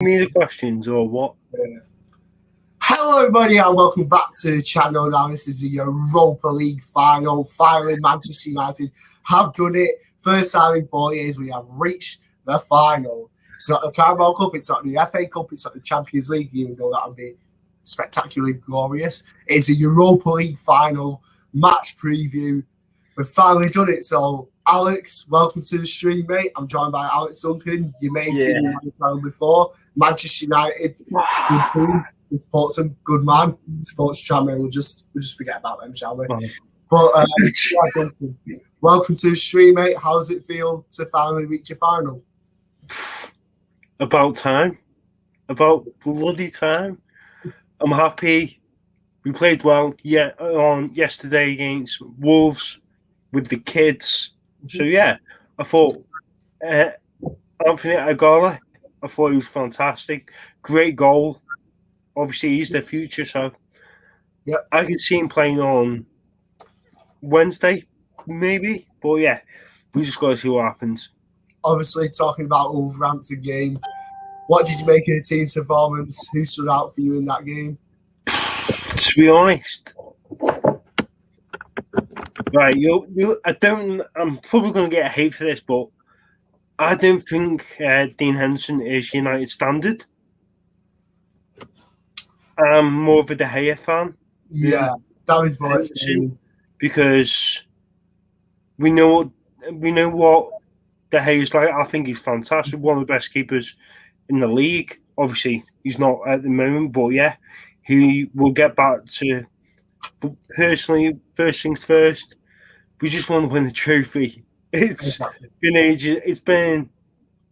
Me the questions or what? Hello, everybody, and welcome back to the channel. Now, this is the Europa League final. Finally, Manchester United have done it. First time in 4 years, we have reached the final. It's not the Carabao Cup, it's not the FA Cup, it's not the Champions League, even though that would be spectacularly glorious. It's a Europa League final match preview. We've finally done it. So, Alex, welcome to the stream, mate. I'm joined by Alex Duncan. You may have seen me on the channel before. Manchester United. Sports and good man, sports channel. We'll just forget about them, shall we? But welcome to the stream, mate. How does it feel to finally reach a final? About time. About bloody time. I'm happy. We played well on yesterday against Wolves with the kids. So yeah, I thought Anthony Agola, I thought he was fantastic. Great goal. Obviously, he's the future, so I can see him playing on Wednesday, maybe. But yeah, we just got to see what happens. Obviously, talking about Wolverhampton game, what did you make of the team's performance? Who stood out for you in that game? To be honest, right, I'm probably going to get hate for this, but I don't think Dean Henderson is United standard. I'm more of a De Gea fan. Yeah, that was my experience. Because we know what De Gea is like. I think he's fantastic. One of the best keepers in the league. Obviously, he's not at the moment, but yeah, he will get back to. But personally, first things first, we just want to win the trophy. It's been ages. It's been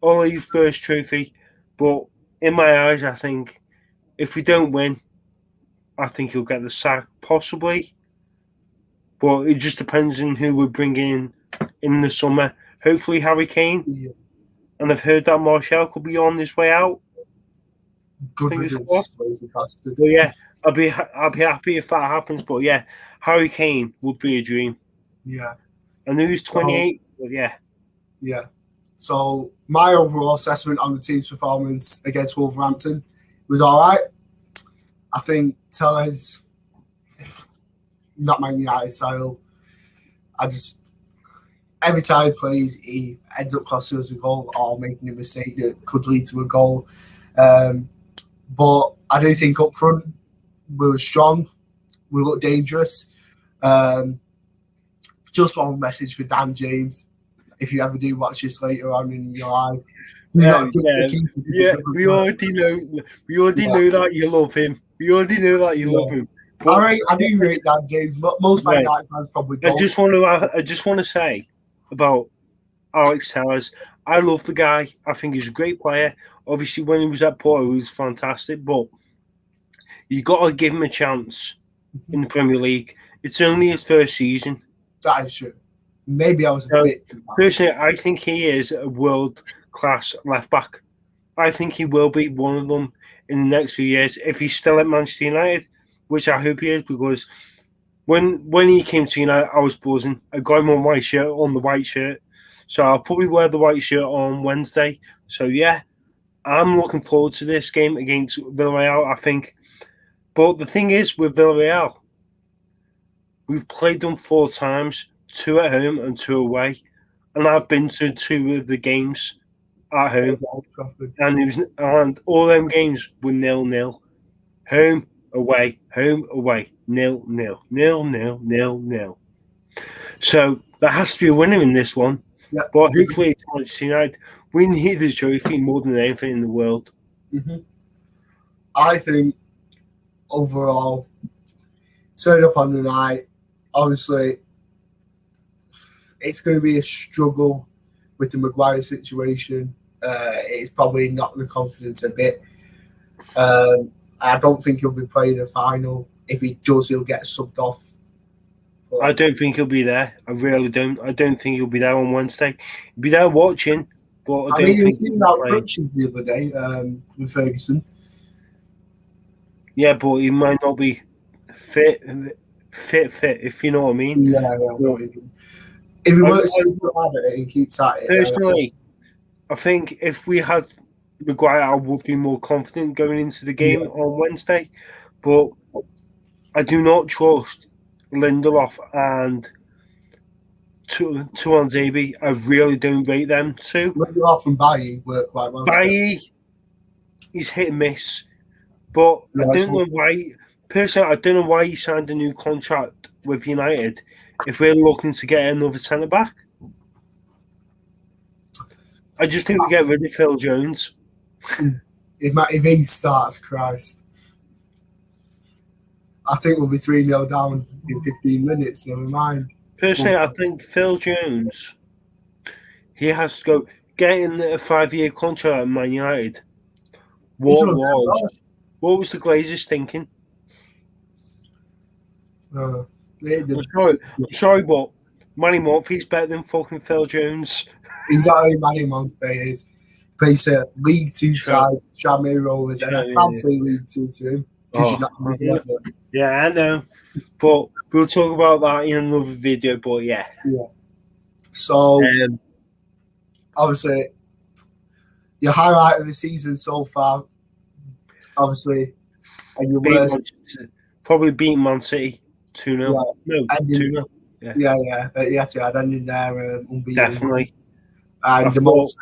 Ollie's first trophy, but in my eyes, I think if we don't win, I think he'll get the sack, possibly. But it just depends on who we're bringing in the summer. Hopefully Harry Kane. Yeah. And I've heard that Martial could be on his way out. Good riddance. So yeah, I'll be happy if that happens. But yeah, Harry Kane would be a dream. Yeah. I know he's 28, but yeah. Yeah. So my overall assessment on the team's performance against Wolverhampton was all right. I think Tellez, not Man United style. Every time he plays, he ends up costing us a goal or making a mistake that could lead to a goal. But I do think up front, we were strong. We looked dangerous. Just one message for Dan James. If you ever do watch this later on in your life, we already know that you love him. We already know that you love him. But, I do rate Dan James, but most Man United fans probably don't. I just want to say about Alex Tellez. I love the guy. I think he's a great player. Obviously, when he was at Porto, he was fantastic. But you got to give him a chance in the Premier League. It's only his first season. That is true. Maybe I was a bit. Personally, I think he is a world-class left-back. I think he will be one of them in the next few years if he's still at Manchester United, which I hope he is, because when he came to United, I was buzzing. I got him on the white shirt. So I'll probably wear the white shirt on Wednesday. So yeah, I'm looking forward to this game against Villarreal, I think. But the thing is with Villarreal, we've played them 4 times. 2 at home and 2 away, and I've been to 2 of the games at home, and all them games were 0-0, home away, 0-0. So there has to be a winner in this one. Yeah. But hopefully it's Manchester United. We need this trophy more than anything in the world. Mm-hmm. I think overall, turn up on the night, obviously. It's going to be a struggle with the Maguire situation. It's probably not the confidence a bit. I don't think he'll be playing a final. If he does, he'll get subbed off. I don't think he'll be there. I really don't. I don't think he'll be there on Wednesday. He'll be there watching, but I don't think he was giving out crutches the other day with Ferguson. Yeah, but he might not be fit, if you know what I mean. Yeah, I know what you mean. If he works so hard at it and keeps at it. Personally, I think if we had Maguire, I would be more confident going into the game on Wednesday, but I do not trust Lindelof and Tuanzebe. I really don't rate them two. Lindelof and Bailly work quite well together. Bailly, he's hit and miss, but I don't know why. Personally, I don't know why he signed a new contract with United if we're looking to get another centre back. I just think we get rid of Phil Jones. If he starts, Christ. I think we'll be 3-0 down in 15 minutes, never mind. Personally, I think Phil Jones, he has to go get in a 5-year contract at Man United. What was the Glazers thinking? I'm sorry, but Manny Murphy's better than fucking Phil Jones. He's not only Manny Murphy, is plays a League Two side, Tranmere Rovers, and I can't say League Two to him because you're not. Yeah, I know, but we'll talk about that in another video. But yeah. So obviously, your highlight of the season so far, obviously, and your worst, probably beat Man City 2-0. Yeah. No, 2-0. Yeah. But yeah, I ended there unbeaten. Definitely. And the most.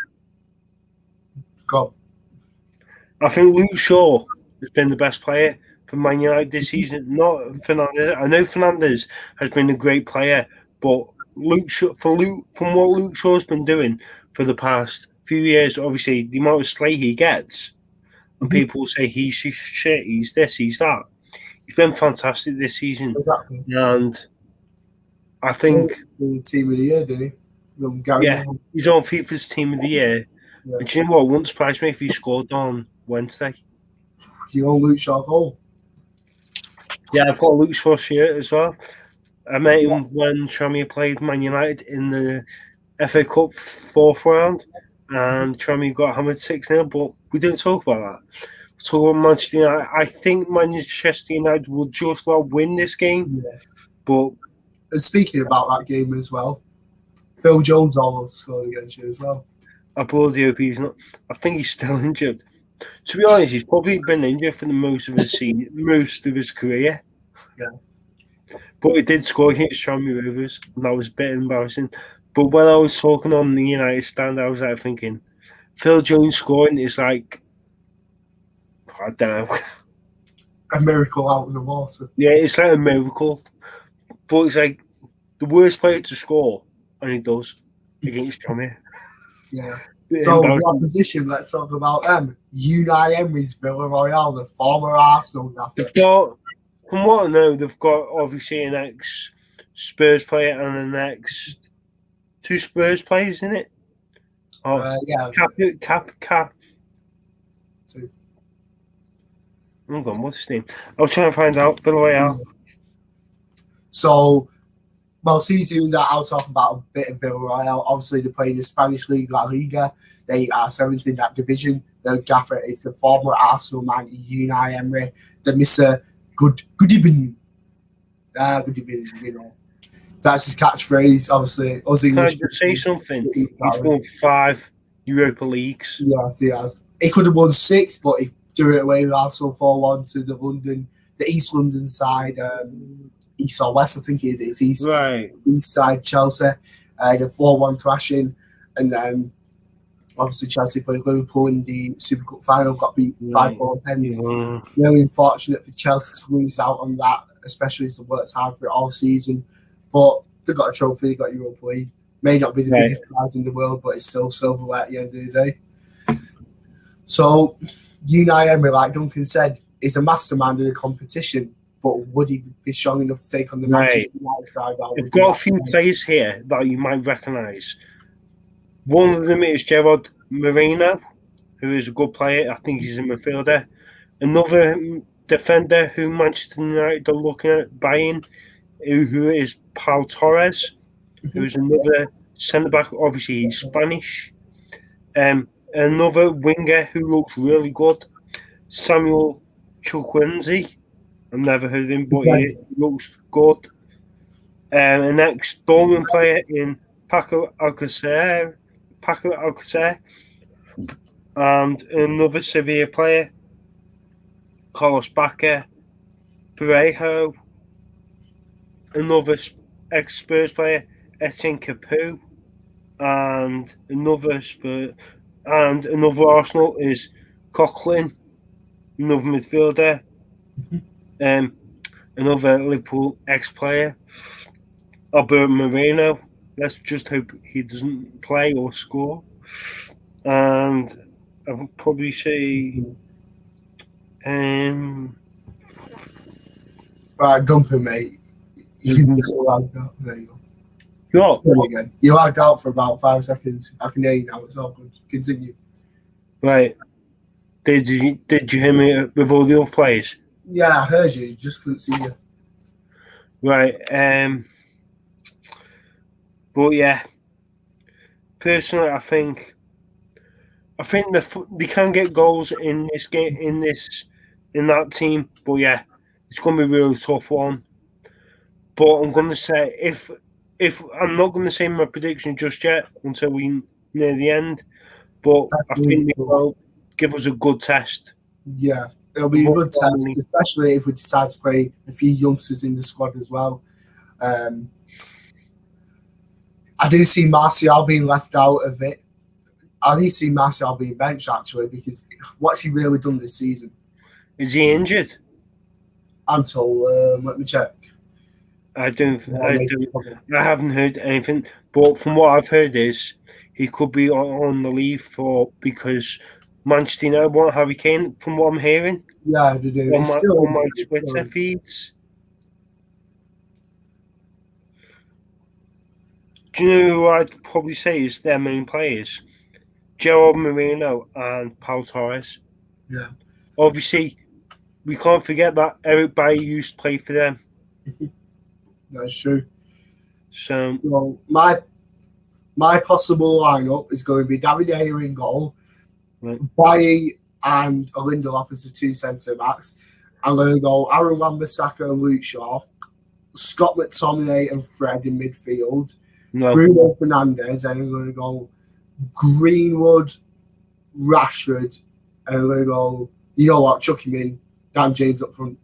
I think Luke Shaw has been the best player for Man United this season. Not Fernandes. I know Fernandes has been a great player, but from what Luke Shaw's been doing for the past few years, obviously the amount of slate he gets, and people say he's shit, he's this, he's that. He's been fantastic this season. Exactly. And I think the team of the year, didn't he? He's on FIFA's team of the year. Yeah. And do you know what? Wouldn't surprise me if he scored on Wednesday. You own Luke Shaw goal? Yeah, I've got a Luke Shaw shirt as well. I met him when Tranmere played Man United in the FA Cup 4th round, and Tranmere got hammered 6-0, but we didn't talk about that. We'll talk about Manchester United. I think Manchester United will just about win this game. Yeah. But and speaking about that game as well, Phil Jones almost scored against you as well. I bloody hope he's not. I think he's still injured. To be honest, he's probably been injured for the most of his career. Yeah. But he did score against Tranmere Rovers, and that was a bit embarrassing. But when I was talking on the United stand, I was like thinking, Phil Jones scoring is like, I don't know. A miracle out of the water. Yeah, it's like a miracle. But it's like the worst player to score, and he does, against Tranmere. Yeah. So the opposition, let's talk about them. Unai Emery's Villarreal, the former Arsenal. From what I know, they've got obviously an ex-Spurs player and an ex-2 Spurs players, isn't it? Yeah. Cap. Two. Oh God, what's his name? I'll try and find out. Villarreal. So, well, season that I'll talk about a bit of Villarreal. Obviously, they play in the Spanish League, La Liga. They are 7th in that division. Their gaffer is the former Arsenal man, Unai Emery, the Mr. Good evening. Good evening, you know. That's his catchphrase, obviously. Can I just say something? He's won 5 Europa Leagues. Yes, he has. He could have won 6, but he threw it away with Arsenal 4-1 to the East London side. East or West, I think it is. It's East. Right. East side, Chelsea. The 4-1 thrashing. And then, obviously, Chelsea played Liverpool in the Super Cup final, got beat 5-4 pens. Really unfortunate for Chelsea to lose out on that, especially as they worked hard for it all season. But they got a trophy, they got Europa League. May not be the biggest prize in the world, but it's still silverware at the end of the day. So, Unai Emery, like Duncan said, is a mastermind in the competition. But would he be strong enough to take on the Manchester United side? We've got a few players here that you might recognise. One of them is Gerard Moreno, who is a good player. I think he's a midfielder. Another defender who Manchester United are looking at buying, who is Pau Torres, who is another centre-back. Obviously, he's Spanish. Another winger who looks really good, Samuel Chukwueze. I've never heard of him, but he looks good. An ex-Dortmund player in Paco Alcacer. and another Sevilla player, Carlos Bacca, Parejo, another ex-Spurs player, Etienne Capoue, and another Arsenal is Coughlin, another midfielder, um, another Liverpool ex-player, Alberto Moreno. Let's just hope he doesn't play or score. And I would probably say, Right, Duncan, mate. You just lagged out. There you go. yeah, You lagged out for about 5 seconds. I can hear you now. It's all good. Continue. right. Did you hear me with all the other players? Yeah, I heard you. Just couldn't see you. Right. But yeah, personally, I think they can get goals in this game, in that team. But yeah, it's going to be a really tough one. But I'm going to say if I'm not going to say my prediction just yet until we near the end. But I think they will give us a good test. Yeah, it'll be a good test, especially if we decide to play a few youngsters in the squad as well. I do see Martial being left out of it. I do see Martial being benched actually because what's he really done this season? Is he injured? Until let me check. I haven't heard anything. But from what I've heard is he could be on the leave because Manchester United want Harry Kane. From what I'm hearing, yeah, they do. On my Twitter feeds. Do you know who I'd probably say is their main players? Gerard Moreno and Pau Torres. Yeah. Obviously, we can't forget that Eric Bailly used to play for them. That's true. So my possible lineup is going to be David Ayer in goal, right. Bailly and Lindelof as the two centre backs. I'm going to go Aaron Wan-Bissaka and Luke Shaw, Scott McTominay and Fred in midfield, Bruno Fernandes, and I'm going to go Greenwood, Rashford, and I'm going to go, you know what, chuck him in, Dan James up front.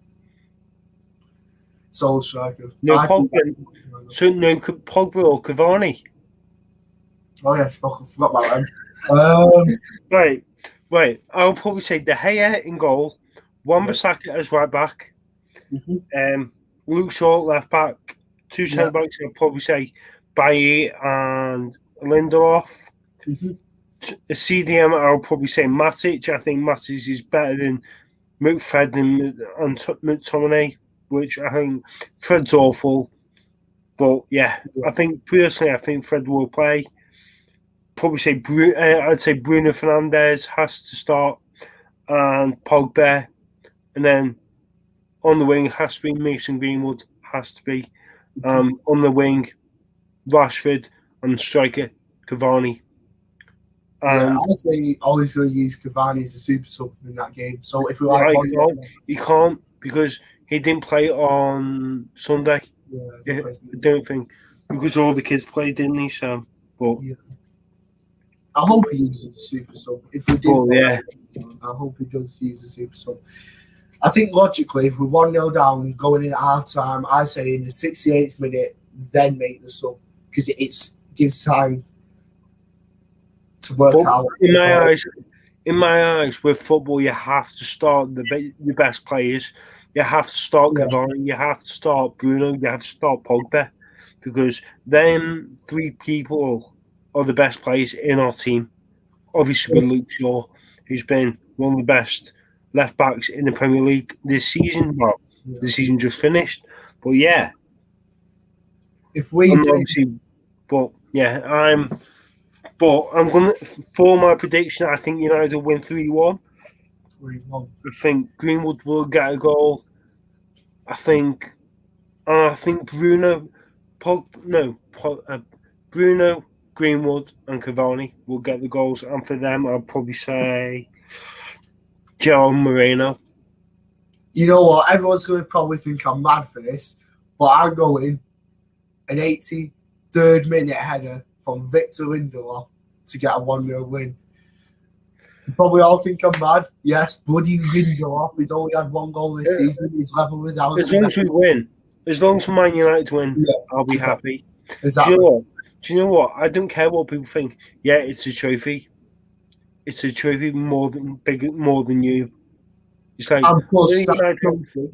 Sole striker. No Pogba or Cavani. Oh yeah, I forgot about them. Right. I'll probably say De Gea in goal, Wan-Bissaka as right back, Luke Shaw left back, two centre backs. I'll probably say Bailly and Lindelof. A CDM, I'll probably say Matic. I think Matic is better than Fred and McTominay, which I think Fred's awful. But yeah, I think Fred will play. Probably say I'd say Bruno Fernandes has to start, and Pogba, and then on the wing has to be Mason Greenwood. Has to be on the wing, Rashford, and striker Cavani. And I say always going to use Cavani as a super sub in that game. So if we he can't because he didn't play on Sunday. Yeah, I don't think because all the kids played, didn't he? So, but I hope he uses a super sub. If we do, I hope he does use a super sub. I think logically, if we're 1-0 down going in at half time, I say in the 68th minute, then make the sub because it gives time to work out. In my eyes, with football, you have to start the best players. You have to start Cavani. You have to start Bruno. You have to start Pogba, because them three people are the best players in our team. Obviously, with Luke Shaw, who's been one of the best left backs in the Premier League this season. Well, the season just finished, but yeah. If we I'm gonna for my prediction. I think United will win 3-1. 3-1. I think Greenwood will get a goal. I think Bruno, Greenwood, and Cavani will get the goals, and for them, I'll probably say Joe Moreno. You know what? Everyone's going to probably think I'm mad for this, but I'm going an 83rd minute header from Victor Lindelof to get a 1-0 win. You probably all think I'm mad. Yes, Buddy Lindelof. He's only had 1 goal this season. He's level with As Alisson. long as we win, as long as Man United win, I'll be happy. Exactly. Do you know what? I don't care what people think. Yeah, it's a trophy. It's a trophy more than you. It's like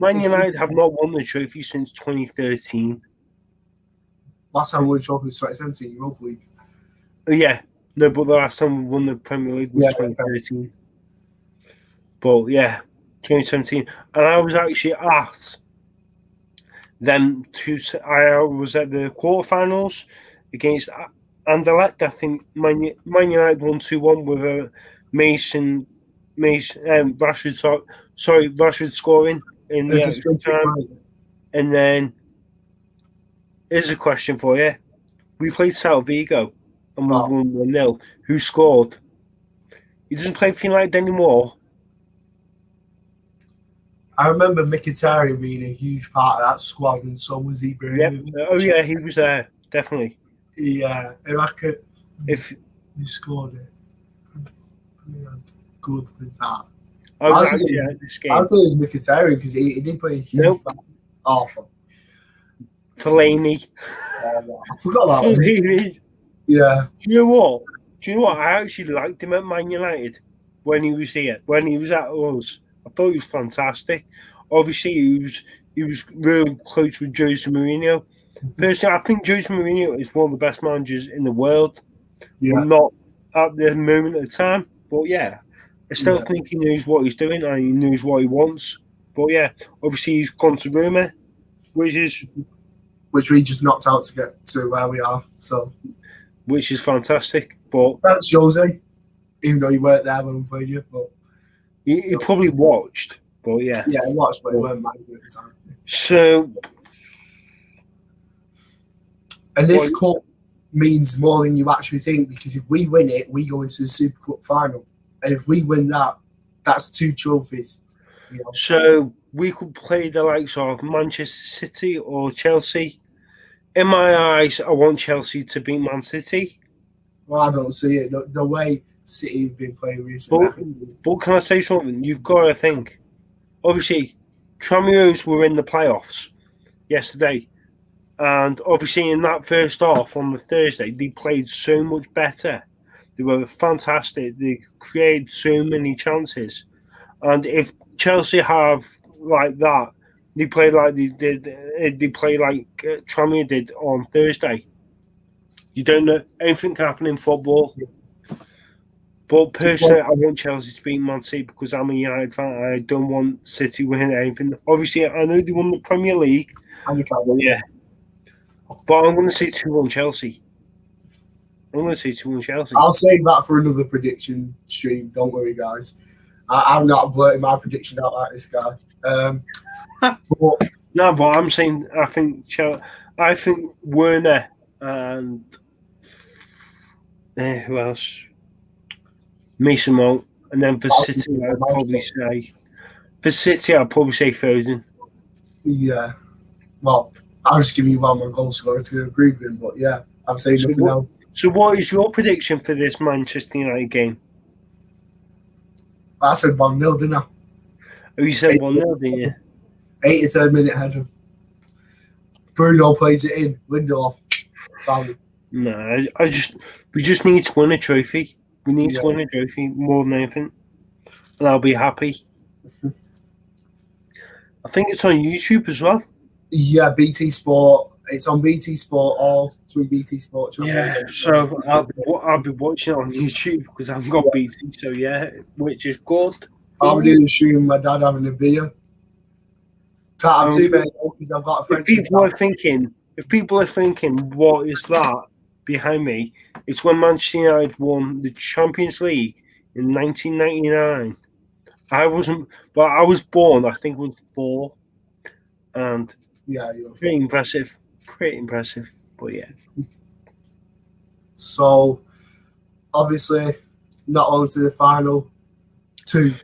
Man United have not won the trophy since 2013. Last time we won the trophy was 2017 Europa League. Yeah, no, but the last time we won the Premier League was 2013. But yeah, 2017, and I was actually at them two. I was at the quarterfinals against Anderlecht. I think Man United won 2-1 with a Rashford scoring in the extra time. And then here's a question for you: we played Celta Vigo and we won 1-0. Who scored? He doesn't play for United anymore. I remember Mkhitaryan being a huge part of that squad, and so was he. Oh yeah, he was there definitely. Yeah, if you scored it, good with that. I was actually at this game. I would say it was Mkhitaryan because he didn't play a huge part. Awful. Fellaini. I forgot about Fellaini. Yeah. Do you know what? I actually liked him at Man United when he was here. When he was at us, I thought he was fantastic. Obviously, he was really close with Jose Mourinho. Personally, I think Jose Mourinho is one of the best managers in the world. Yeah. Not at the moment of time, but yeah, I still think he knows what he's doing and he knows what he wants. But yeah, obviously he's gone to Roma, which we just knocked out to get to where we are. So, which is fantastic. But that's Jose, even though you weren't there when we played you. But he probably watched. But yeah, he watched, but he weren't manager at the time. So, and this cup means more than you actually think, because if we win it, we go into the Super Cup final, and if we win that, that's 2 trophies. You know? So we could play the likes of Manchester City or Chelsea. In my eyes, I want Chelsea to beat Man City. Well, I don't see it. The way City have been playing recently. But can I say something? You've got to think. Obviously, Tranmeros were in the playoffs yesterday. And obviously in that first half on the Thursday, they played so much better. They were fantastic. They created so many chances. And if Chelsea have like that, they play like they did. They play like Tranmere did on Thursday. You don't know. Anything can happen in football. But personally, I want Chelsea to beat Man City because I'm a United fan. I don't want City winning anything. Obviously, I know they won the Premier League. And you can't win. Yeah. But I'm going to say 2-1 Chelsea. I'll save that for another prediction stream. Don't worry, guys. I'm not blurting my prediction out like this guy. But I'm saying I think Werner and who else? Mason Mount, and then for City, I'd probably say Foden. Yeah. Well, I was just giving you one more goal scorer to agree with him, but yeah, I'm saying nothing else. So what is your prediction for this Manchester United game? I said 1-0, didn't I? Oh, you said 1-0, didn't you? 83rd minute header. Bruno plays it in. Lindelof. No, we just need to win a trophy. We need to win a trophy more than anything, and I'll be happy. I think it's on YouTube as well. Yeah, BT Sport. It's on BT Sport, all 3 BT Sport channels. Yeah, so I'll be watching it on YouTube because I've got BT. So yeah, which is good. I'll be doing the stream with my dad having a beer. Can't have too many because I've got a friend. If people are thinking, what is that behind me? It's when Manchester United won the Champions League in 1999. I wasn't, but I was born. I think it was 4, and pretty impressive. But yeah. So obviously, not on to the final 2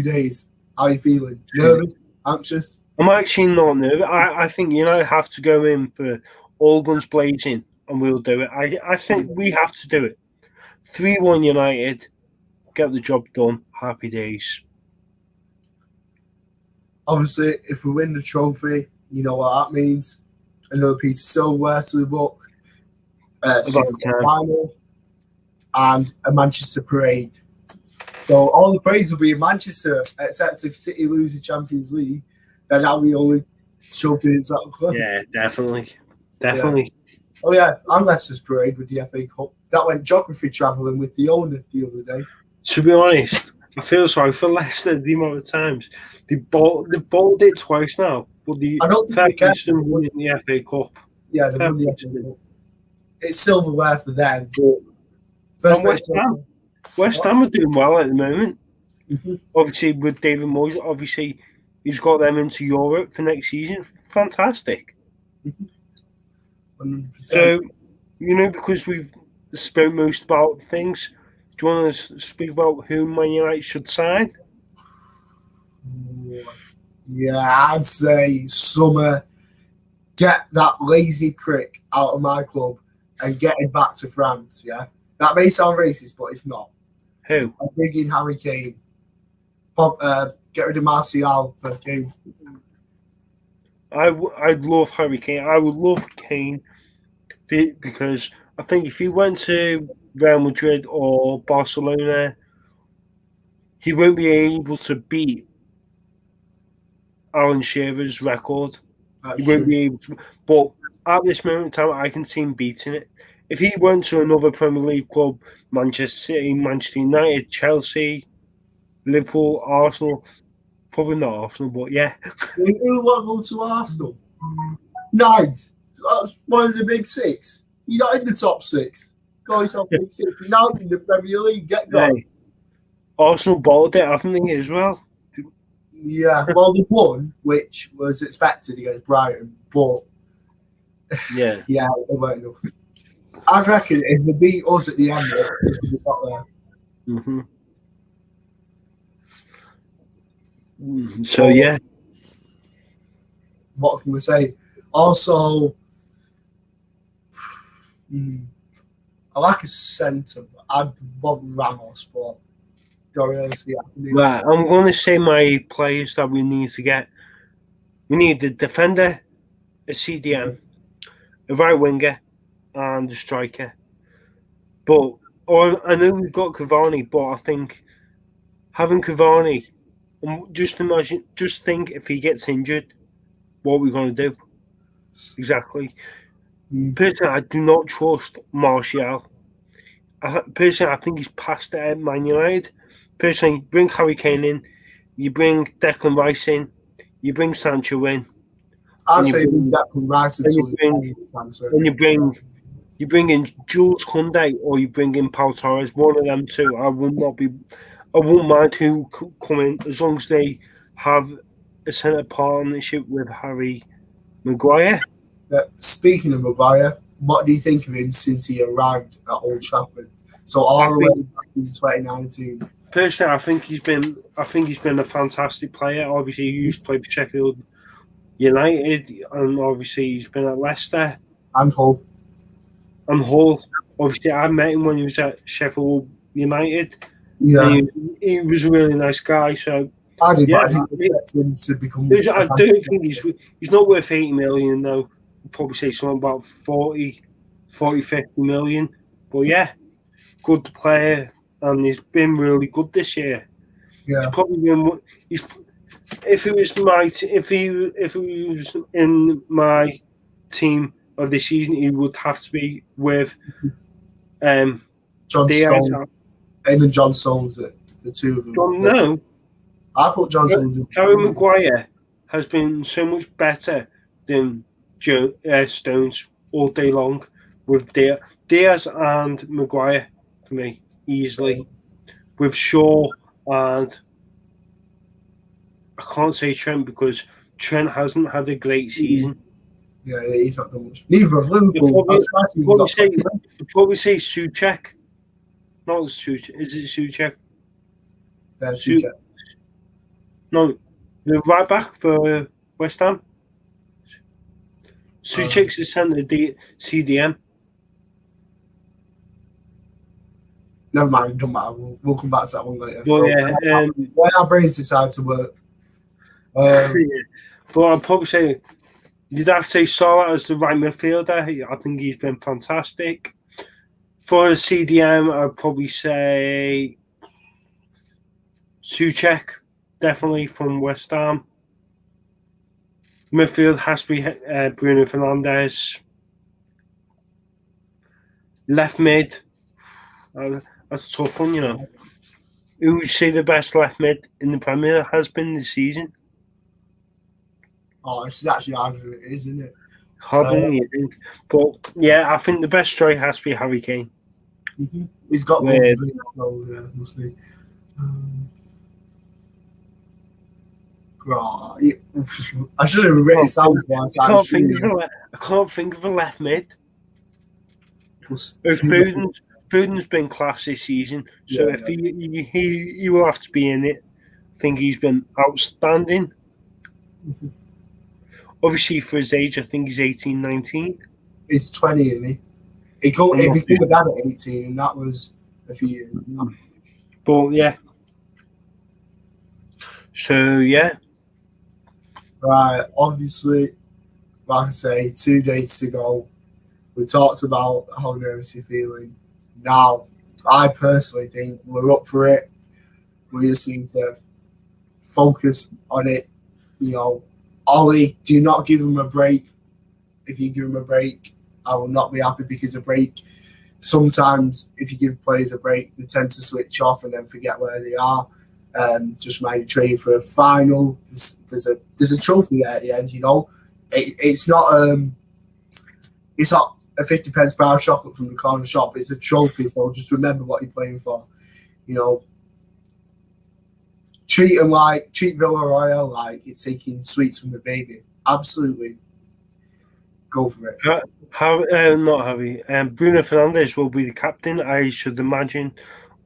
days. How are you feeling? Nervous? Anxious? I'm actually not nervous. I think United have to go in for all guns blazing, and we'll do it. I think we have to do it. 3-1 United. get the job done. Happy days. Obviously, if we win the trophy, you know what that means. Another piece of silverware to the book. Super Cup time. final and a Manchester parade. So all the parades will be in Manchester, except if City lose the Champions League, then that'll be the only trophy that's up. Yeah, definitely. Definitely. Yeah. Oh yeah, and Leicester's parade with the FA Cup. That went geography travelling with the owner the other day. To be honest, I feel sorry for Leicester the amount of times they've bought it twice now, but I don't think they care. winning the FA Cup. Yeah, they won the FA Cup. It's silverware for them. And West Ham are doing well at the moment. Mm-hmm. Obviously, with David Moyes, obviously he's got them into Europe for next season. Fantastic. Mm-hmm. So, because we've spoke most about things, do you want to speak about who Man United should sign? Yeah, I'd say Summer. Get that lazy prick out of my club and get him back to France. Yeah, that may sound racist, but it's not. Who? I'm thinking Harry Kane. Get rid of Martial for Kane. I'd love Harry Kane. I would love Kane because I think if he went to Real Madrid or Barcelona, he won't be able to beat Alan Shearer's record. He won't be able to. But at this moment in time, I can see him beating it. If he went to another Premier League club, Manchester City, Manchester United, Chelsea, Liverpool, Arsenal, probably not Arsenal, but yeah. Who won't go to Arsenal? Nines. That's one of the big six. You're not in the top six. Call yourself big six. You're not in the Premier League. Get going. Hey, Arsenal bottled it, haven't they, as well? Yeah, well, they won, which was expected against Brighton, but yeah, it weren't enough. I reckon if they beat us at the end, they got there. Mm-hmm. So yeah, what can we say? Also, I like a centre. I'd love Ramos, but don't really see happening. Right, I'm going to say my players that we need to get. We need the defender, a CDM, a right winger, and a striker. But I know we've got Cavani, but I think having Cavani, just think if he gets injured, what are we going to do? Exactly. Personally, I do not trust Martial. I think he's past it at Man United. Personally, bring Harry Kane in, you bring Declan Rice in, you bring Sancho in. I'd say bring Declan Rice until you bring in Jules Koundé or you bring in Pau Torres. One of them two. I won't mind who come in as long as they have a centre partnership with Harry Maguire. Speaking of Maguire, what do you think of him since he arrived at Old Trafford? So all the way back in 2019. Personally, I think he's been a fantastic player. Obviously, he used to play for Sheffield United, and obviously he's been at Leicester and Hull. Obviously, I met him when he was at Sheffield United. Yeah, he was a really nice guy. So I didn't expect him to become. I don't think he's not worth 80 million though. I'd probably say something about 40, 50 million. But yeah, good player, and he's been really good this year. Yeah, he's probably been. If he was in my team of this season, he would have to be with John Stones. Him and John Stones, the two of them. No, I put John Stones in. Harry Maguire has been so much better than Stones all day long with Diaz and Maguire for me easily. With Shaw and I can't say Trent because Trent hasn't had a great season. Yeah, he's not done much. Neither of Liverpool. You'd probably say Souček. Not Souček. Is it Souček? Yeah, Souček. No, the right back for West Ham. Souček's the centre CDM. Never mind, it doesn't matter. We'll come back to that one later. But So, yeah, when our brains decide to work. but I'd probably say you'd have to say Salah as the right midfielder. I think he's been fantastic. For a CDM, I'd probably say Suchek, definitely from West Ham. Midfield has to be Bruno Fernandes. Left mid, that's a tough one, you know. Who would you say the best left mid in the Premier has been this season? Oh, this is actually harder than it is, isn't it? Harder than you think. But yeah, I think the best striker has to be Harry Kane. Mm-hmm. He's got With, goal, yeah, must be. Right. I should have written it down. I can't think of a left mid. Foden's been class this season, so if he will have to be in it. I think he's been outstanding. Mm-hmm. Obviously, for his age, I think he's 18, 19. He's 20, isn't he? He became a dad at 18, and that was a few years. But yeah. So yeah. Right, obviously, like I say, 2 days ago, we talked about how nervous you're feeling. Now, I personally think we're up for it. We just need to focus on it. You know, Ollie, do not give him a break. If you give him a break, I will not be happy because a break. Sometimes, if you give players a break, they tend to switch off and then forget where they are. Just might train for a final. There's a trophy there at the end. You know, it's not a 50p bar of chocolate from the corner shop. It's a trophy, so just remember what you're playing for. You know, treat Villarreal like it's taking sweets from the baby. Absolutely, go for it. Not Harry. Bruno Fernandes will be the captain, I should imagine,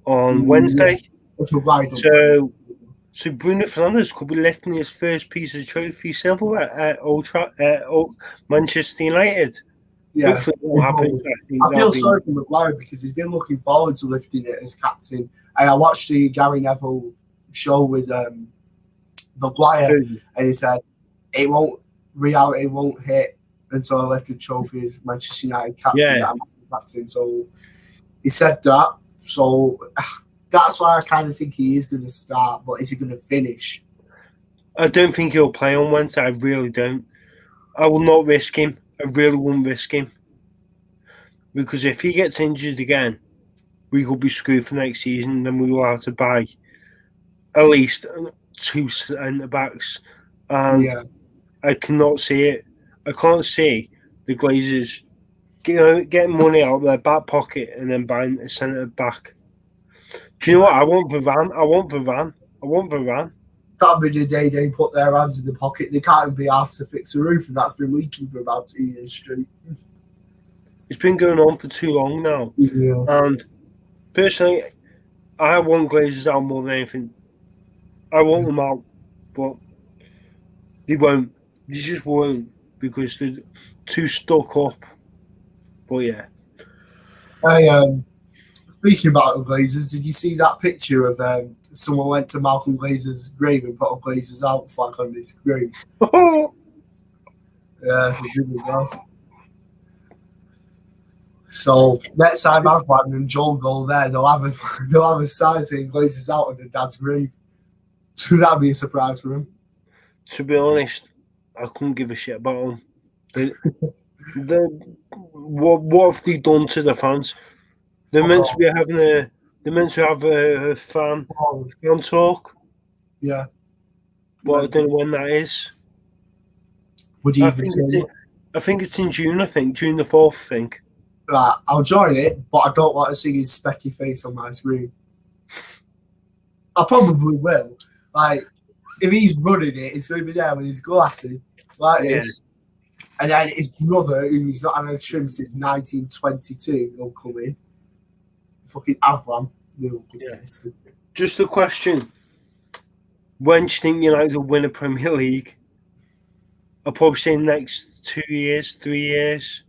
on Wednesday. So Bruno Fernandes could be lifting his first piece of trophy silver at Manchester United. Yeah, I feel sorry for Maguire because he's been looking forward to lifting it as captain. And I watched the Gary Neville show with Maguire, and he said reality won't hit until I lift the trophy as Manchester United captain. Yeah. Captain. So he said that. So that's why I kind of think he is going to start, but is he going to finish? I don't think he'll play on Wednesday. I really don't. I will not risk him. I really won't risk him. Because if he gets injured again, we could be screwed for next season. Then we will have to buy at least 2 centre-backs. And I cannot see it. I can't see the Glazers getting money out of their back pocket and then buying a centre-back. Do you know what? I want Varane. That'd be the day they put their hands in the pocket. They can't even be asked to fix a roof, and that's been leaking for about 2 years straight. It's been going on for too long now. Yeah. And personally, I want Glazers out more than anything. I want them out, but they won't. They just won't because they're too stuck up. But yeah. Speaking about the Glazers, did you see that picture of someone went to Malcolm Glazer's grave and put a Glazers out flag on his grave? Yeah, he did as well. So next time Avram and Joel go there, they'll have a sign saying Glazers out on the dad's grave. So that'd be a surprise for him. To be honest, I couldn't give a shit about them. What have they done to the fans? They're meant to be having a fan talk. Yeah. But I don't know when that is. Would you I think it's in June, June the 4th, I think. Right, I'll join it, but I don't want to see his specky face on my screen. I probably will. Like, if he's running it, it's going to be there with his glasses like this. And then his brother, who's not had a trim since 1922, will come in. Fucking Avram. Just a question. When do you think United will win a Premier League? I'll probably say next 2 years, 3 years.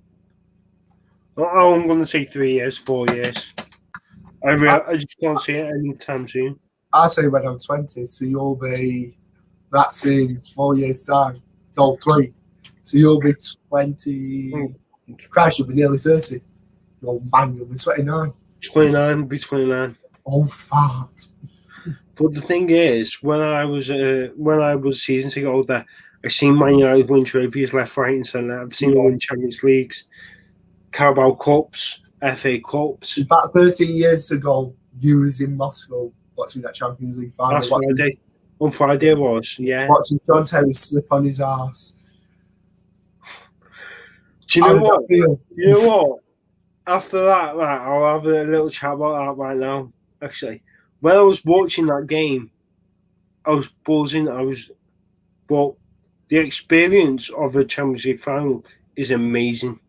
I'm going to say 3 years, 4 years. I just can't see it anytime soon. I say when I'm 20, so you'll be. That's in 4 years' time. No, 3. So you'll be 20. Christ, you'll be nearly 30. Your man, you'll be 29. 29, be 29. Oh, fart. But the thing is, when I was season ticket holder, I've seen Man United win trophies left, right, and centre. I've seen them win Champions Leagues, Carabao Cups, FA Cups. In fact, 13 years ago, you was in Moscow watching that Champions League final. Last Friday. On Friday it was, yeah. Watching John Terry slip on his ass. Do you know what? You know what? After that, right, I'll have a little chat about that right now. Actually, when I was watching that game, I was buzzing. But the experience of a Champions League final is amazing,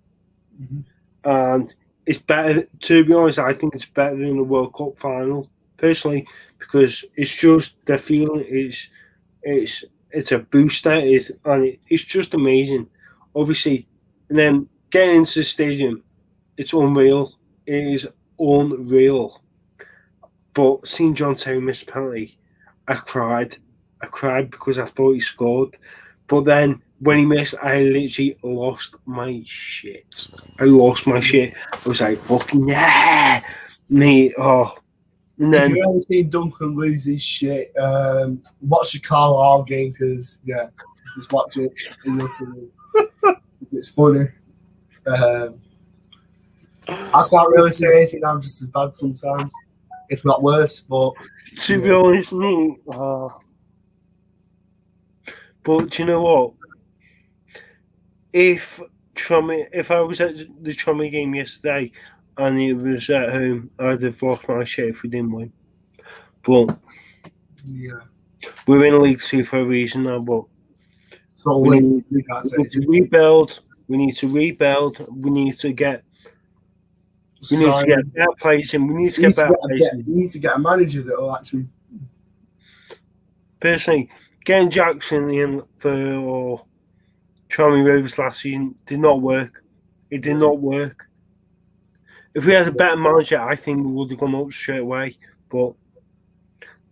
and it's better. To be honest, I think it's better than the World Cup final personally because it's just the feeling. It's a booster. It's just amazing. Obviously, and then getting into the stadium, it's unreal. It is unreal. But seeing John Terry miss a penalty, I cried. I cried because I thought he scored. But then when he missed, I literally lost my shit. I lost my shit. I was like, fucking yeah! Me, oh. And then, if you've ever seen Duncan lose his shit, watch the Carlisle game because, yeah, just watch it and listen. It's funny. I can't really say anything. I'm just as bad sometimes, if not worse. But to be honest, me. But do you know what? If I was at the Trummy game yesterday and it was at home, I'd have lost my shit if we didn't win. But yeah, we're in League 2 for a reason now. But so we need to rebuild. We need to rebuild. We need to get. We need to get better players in. We need to get better players in. We need to get a manager that will actually. Personally, getting Jackson in for Tranmere Rovers last season did not work. It did not work. If we had a better manager, I think we would have gone up straight away. But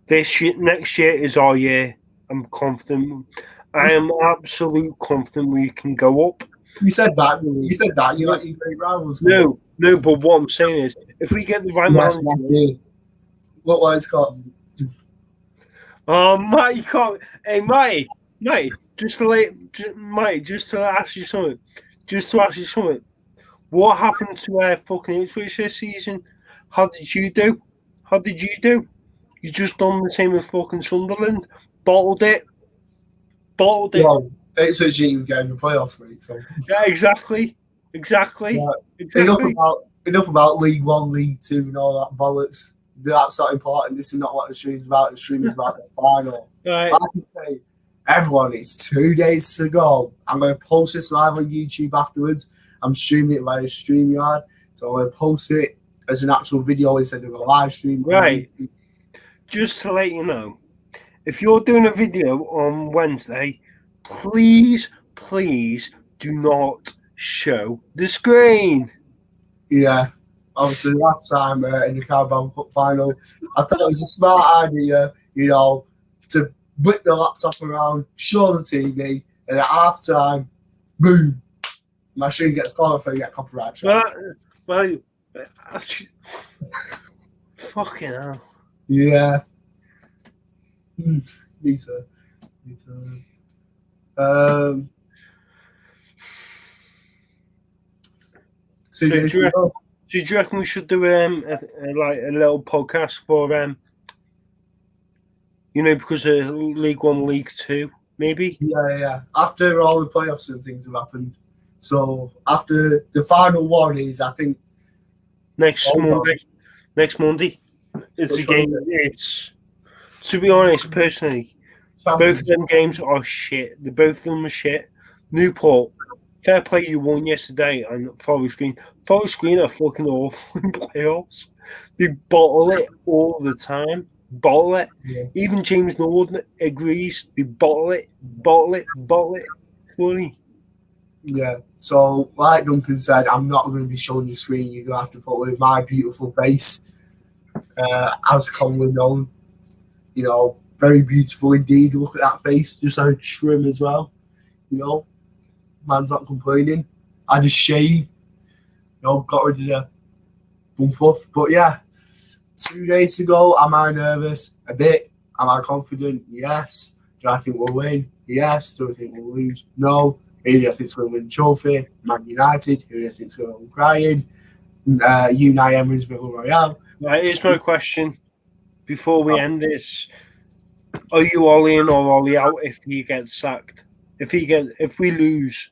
next year is our year. I'm confident. I am absolutely confident we can go up. You said that. You said that. You like your great rivals. No. But what I'm saying is, if we get the right manager, what was called? Oh, Mate, you can't. Hey, Mate, just to ask you something. What happened to fucking Ipswich this season? How did you do? You just done the same with fucking Sunderland. Bottled it. Well, Ipswich didn't get in the playoffs, mate. So. Yeah, exactly. Enough about League 1, League 2 and all that bollocks. That's not important. This is not what the stream is about. The stream is about the final. Right. I can say, everyone, it's 2 days to go. I'm going to post this live on YouTube afterwards. I'm streaming it via StreamYard. So I'm going to post it as an actual video instead of a live stream. Right. Just to let you know, if you're doing a video on Wednesday, please do not show the screen. Yeah. Obviously, last time in the Carabao Cup final, I thought it was a smart idea, to whip the laptop around, show the TV, and at half time, boom, my stream gets called if I get copyright. Well, fucking hell. Yeah. Me too. So do you reckon we should do a little podcast for because of League 1, League 2, maybe? Yeah. After all the playoffs and things have happened. So after the final one is, I think, next Monday. It's a game. It's, to be honest, personally, both of them games are shit. Both of them are shit. Newport, fair play, you won yesterday, and Forest Green are fucking awful in playoffs. They bottle it all the time. Bottle it. Yeah. Even James Norwood agrees. They bottle it. Funny. Yeah. So, like Duncan said, I'm not going to be showing the screen. You're going to have to put with my beautiful face. as commonly known. Very beautiful indeed. Look at that face, just so trim as well. Man's not complaining. I just shave. Got rid of the bum fuff. But yeah, 2 days ago, am I nervous? A bit. Am I confident? Yes. Do I think we'll win? Yes. Do I think we'll lose? No. Who do I think's going to win the trophy? Man United. Who do I think's going to win crying? Unai Emery's Villarreal. Right, here's my question. Before we end this, are you all in or all out if he gets sacked? If we lose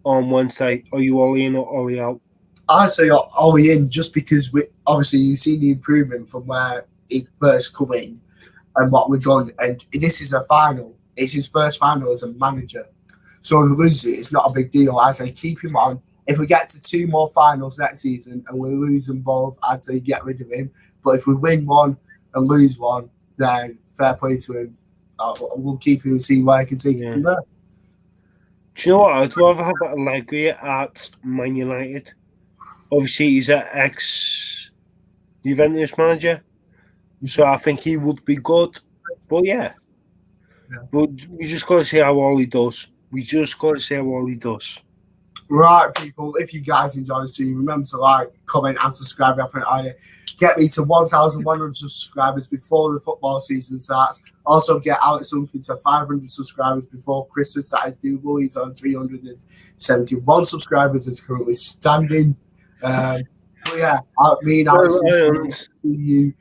on Wednesday, are you all in or all out? I say all in just because obviously you've seen the improvement from where he first come in and what we've done. And this is a final. It's his first final as a manager. So if we lose it, it's not a big deal. I say keep him on. If we get to 2 more finals next season and we lose them both, I'd say get rid of him. But if we win one and lose one, then fair play to him. We'll keep him and see where he can take it from there. Do you know what? I'd rather have Allegri at Man United. Obviously, he's an ex-Juventus manager, so I think he would be good. But yeah. But we just got to see how all he does. Right, people, if you guys enjoy the stream, remember to like, comment, and subscribe. Get me to 1,100 subscribers before the football season starts. Also, get Alex Duncan to 500 subscribers before Christmas. That is doable. He's on 371 subscribers. Is currently standing. But yeah, me and Alex see you.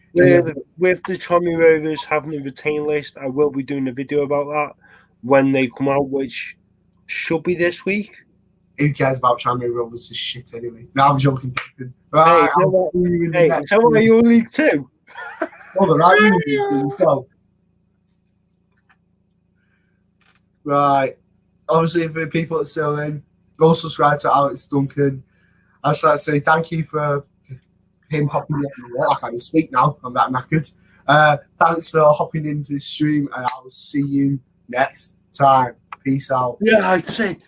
With the Tommy Rovers having a retain list, I will be doing a video about that when they come out, which should be this week. Who cares about Tranmere Rovers? Just shit anyway. No, I'm joking. Right, tell me you're in League Two. Hold on, you yourself. Right. Obviously, if the people are still in, go subscribe to Alex Duncan. I just like to say thank you for him hopping in. I can't even speak now. I'm that knackered. Thanks for hopping into this stream, and I will see you next time. Peace out. Yeah, I'd say